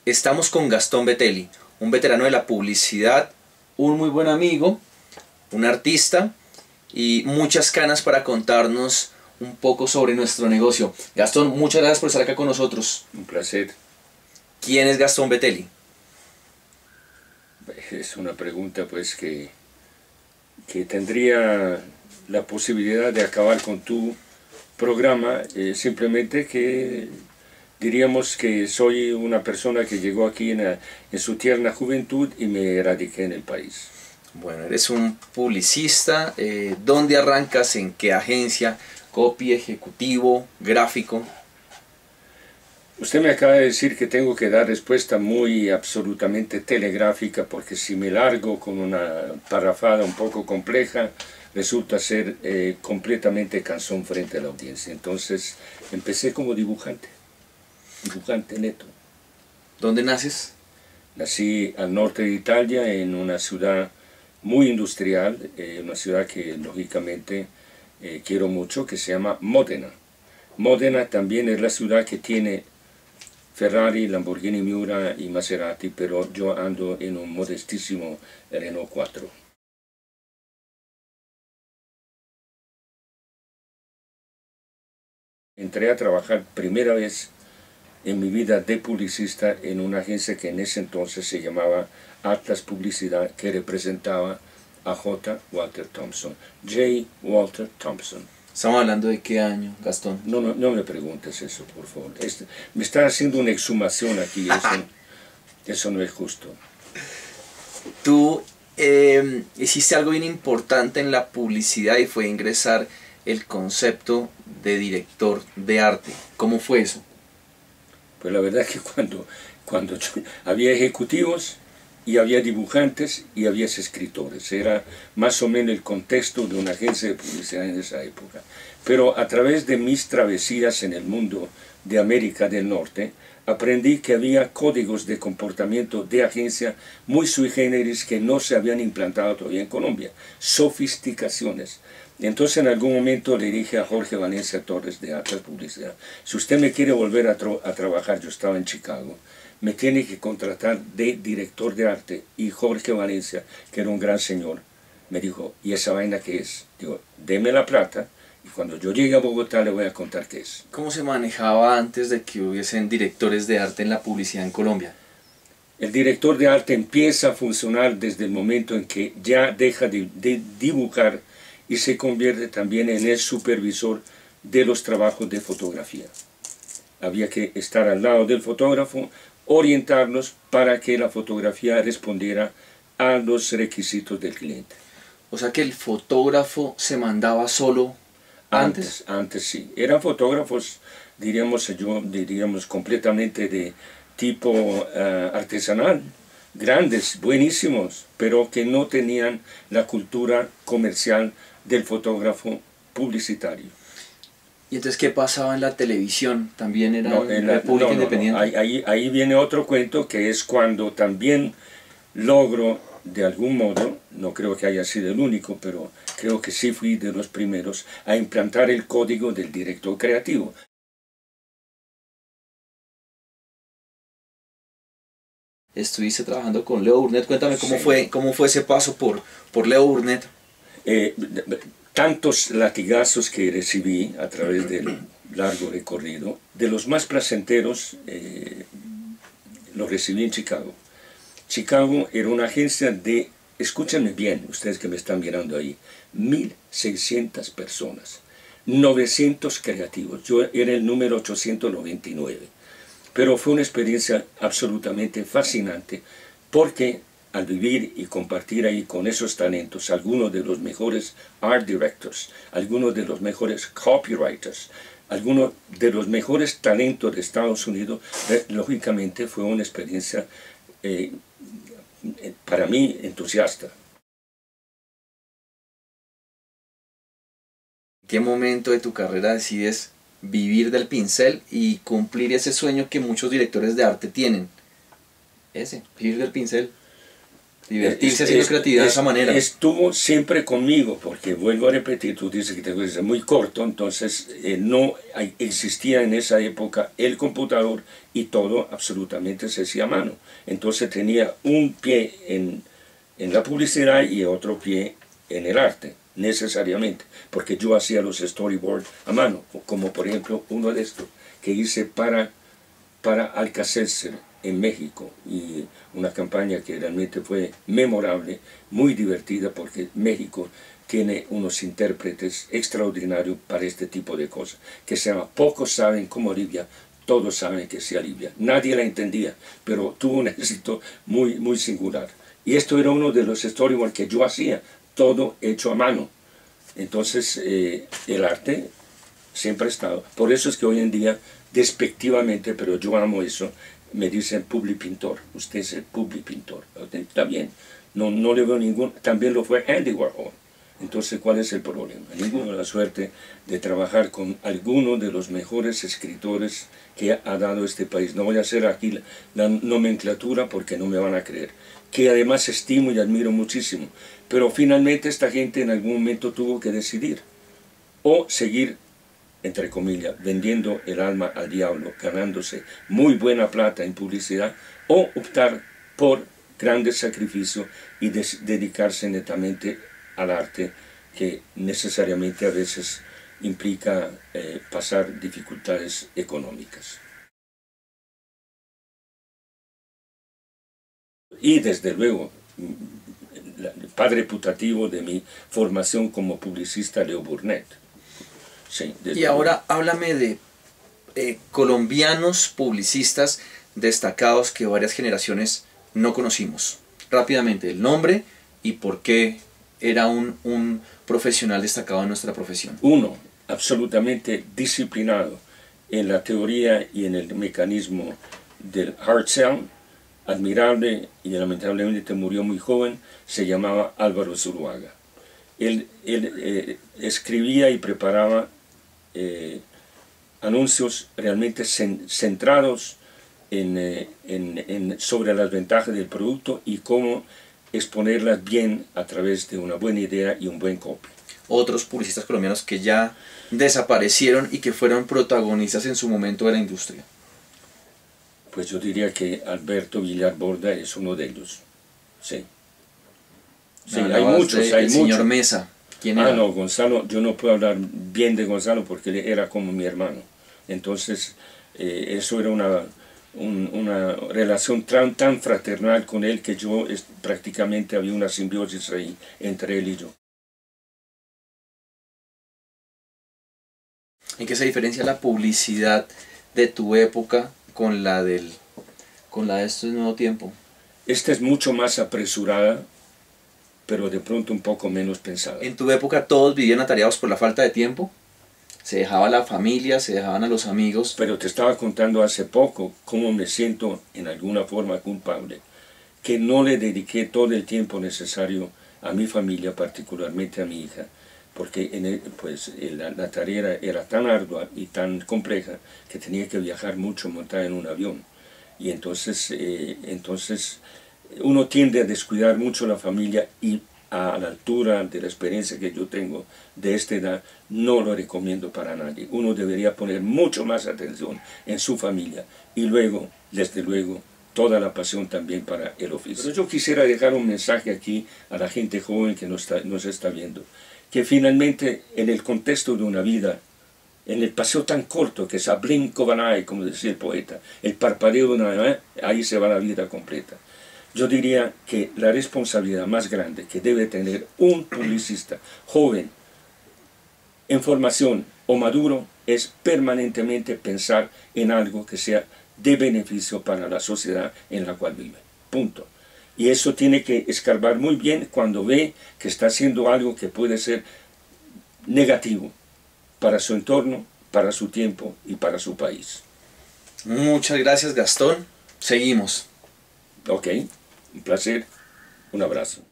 Estamos con Gastón Betelli, un veterano de la publicidad, un muy buen amigo, un artista y muchas canas para contarnos un poco sobre nuestro negocio. Gastón, muchas gracias por estar acá con nosotros. Un placer. ¿Quién es Gastón Betelli? Es una pregunta pues que tendría la posibilidad de acabar con tu programa, simplemente que diríamos que soy una persona que llegó aquí en su tierna juventud y me radiqué en el país. Bueno, eres un publicista. ¿Dónde arrancas? ¿En qué agencia? ¿Copy, ejecutivo, gráfico? Usted me acaba de decir que tengo que dar respuesta muy absolutamente telegráfica, porque si me largo con una parrafada un poco compleja, resulta ser completamente cansón frente a la audiencia. Entonces empecé como dibujante neto. ¿Dónde naces? Nací al norte de Italia, en una ciudad muy industrial, una ciudad que lógicamente quiero mucho, que se llama Módena. Módena también es la ciudad que tiene Ferrari, Lamborghini Miura y Maserati, pero yo ando en un modestísimo Renault 4. Entré a trabajar primera vez en mi vida de publicista en una agencia que en ese entonces se llamaba Atlas Publicidad, que representaba a J. Walter Thompson. J. Walter Thompson. Estamos hablando de qué año, Gastón. No me preguntes eso, por favor. Me está haciendo una exhumación aquí, eso no es justo. Tú hiciste algo bien importante en la publicidad y fue ingresar el concepto de director de arte. ¿Cómo fue eso? Pues la verdad es que cuando había ejecutivos y había dibujantes y había escritores, era más o menos el contexto de una agencia de publicidad en esa época. Pero a través de mis travesías en el mundo de América del Norte, aprendí que había códigos de comportamiento de agencia muy sui generis que no se habían implantado todavía en Colombia, sofisticaciones. Entonces en algún momento le dije a Jorge Valencia Torres de Atlas Publicidad: si usted me quiere volver a trabajar, yo estaba en Chicago, me tiene que contratar de director de arte. Y Jorge Valencia, que era un gran señor, me dijo: ¿y esa vaina qué es? Digo: deme la plata y cuando yo llegue a Bogotá le voy a contar qué es. ¿Cómo se manejaba antes de que hubiesen directores de arte en la publicidad en Colombia? El director de arte empieza a funcionar desde el momento en que ya deja de dibujar y se convierte también en el supervisor de los trabajos de fotografía. Había que estar al lado del fotógrafo, orientarnos para que la fotografía respondiera a los requisitos del cliente. O sea que el fotógrafo se mandaba solo antes. Antes sí. Eran fotógrafos, diríamos completamente de tipo artesanal, grandes, buenísimos, pero que no tenían la cultura comercial del fotógrafo publicitario. ¿Y entonces qué pasaba en la televisión? ¿También era República Independiente? Ahí viene otro cuento, que es cuando también logro, de algún modo, no creo que haya sido el único, pero creo que sí fui de los primeros a implantar el código del director creativo. Estuviste trabajando con Leo Burnett. Cuéntame Sí. cómo fue ese paso por Leo Burnett. Tantos latigazos que recibí a través del largo recorrido, de los más placenteros los recibí en Chicago. Chicago era una agencia de, escúchenme bien, ustedes que me están mirando ahí, 1.600 personas, 900 creativos. Yo era el número 899. Pero fue una experiencia absolutamente fascinante, porque al vivir y compartir ahí con esos talentos, algunos de los mejores art directors, algunos de los mejores copywriters, algunos de los mejores talentos de Estados Unidos, lógicamente fue una experiencia para mí entusiasta. ¿En qué momento de tu carrera decides vivir del pincel y cumplir ese sueño que muchos directores de arte tienen? Vivir del pincel. Divertirse haciendo creatividad de esa manera. Estuvo siempre conmigo, porque vuelvo a repetir, tú dices que te es muy corto, entonces no existía en esa época el computador y todo absolutamente se hacía a mano. Entonces tenía un pie en la publicidad y otro pie en el arte, necesariamente, porque yo hacía los storyboards a mano, como por ejemplo uno de estos que hice para Alka-Seltzer en México, y una campaña que realmente fue memorable, muy divertida, porque México tiene unos intérpretes extraordinarios para este tipo de cosas, que se llama Pocos saben cómo alivia, todos saben que se alivia. Nadie la entendía, pero tuvo un éxito muy, muy singular. Y esto era uno de los storyboards que yo hacía, todo hecho a mano. Entonces el arte siempre ha estado. Por eso es que hoy en día, despectivamente, pero yo amo eso, me dicen publipintor. Usted es el publipintor. Está bien, no le veo ningún. También lo fue Andy Warhol. Entonces, ¿cuál es el problema? Ninguno la suerte de trabajar con alguno de los mejores escritores que ha dado este país. No voy a hacer aquí la nomenclatura porque no me van a creer, que además estimo y admiro muchísimo. Pero finalmente esta gente en algún momento tuvo que decidir o seguir, entre comillas, vendiendo el alma al diablo, ganándose muy buena plata en publicidad, o optar por grandes sacrificios y dedicarse netamente al arte, que necesariamente a veces implica pasar dificultades económicas. Y desde luego, el padre putativo de mi formación como publicista, Leo Burnett. Sí, y ahora háblame de colombianos publicistas destacados que varias generaciones no conocimos. Rápidamente, el nombre y por qué era un profesional destacado en nuestra profesión. Uno, absolutamente disciplinado en la teoría y en el mecanismo del hard sell, admirable, y lamentablemente murió muy joven, se llamaba Álvaro Zuluaga. Él escribía y preparaba anuncios realmente centrados sobre las ventajas del producto y cómo exponerlas bien a través de una buena idea y un buen copy. Otros publicistas colombianos que ya desaparecieron y que fueron protagonistas en su momento de la industria. Pues yo diría que Alberto Villar Borda es uno de ellos. Sí. Sí, hay muchos, hay muchos. Señor Mesa. ¿Quién era? No, Gonzalo, yo no puedo hablar bien de Gonzalo porque él era como mi hermano. Entonces, eso era una relación tan fraternal con él que yo prácticamente había una simbiosis ahí entre él y yo. ¿En qué se diferencia la publicidad de tu época con la de este nuevo tiempo? Esta es mucho más apresurada, pero de pronto un poco menos pensada. ¿En tu época todos vivían atareados por la falta de tiempo? ¿Se dejaba la familia, se dejaban a los amigos? Pero te estaba contando hace poco cómo me siento en alguna forma culpable, que no le dediqué todo el tiempo necesario a mi familia, particularmente a mi hija, porque la tarea era tan ardua y tan compleja que tenía que viajar mucho, montar en un avión. Y entonces uno tiende a descuidar mucho la familia, y a la altura de la experiencia que yo tengo de esta edad, no lo recomiendo para nadie. Uno debería poner mucho más atención en su familia y luego, desde luego, toda la pasión también para el oficio. Pero yo quisiera dejar un mensaje aquí a la gente joven que nos está viendo, que finalmente en el contexto de una vida, en el paseo tan corto que es a blink of an eye, como decía el poeta, el parpadeo de una, ahí se va la vida completa. Yo diría que la responsabilidad más grande que debe tener un publicista joven, en formación o maduro, es permanentemente pensar en algo que sea de beneficio para la sociedad en la cual vive. Punto. Y eso tiene que escarbar muy bien cuando ve que está haciendo algo que puede ser negativo para su entorno, para su tiempo y para su país. Muchas gracias, Gastón. Seguimos. Ok, un placer, un abrazo.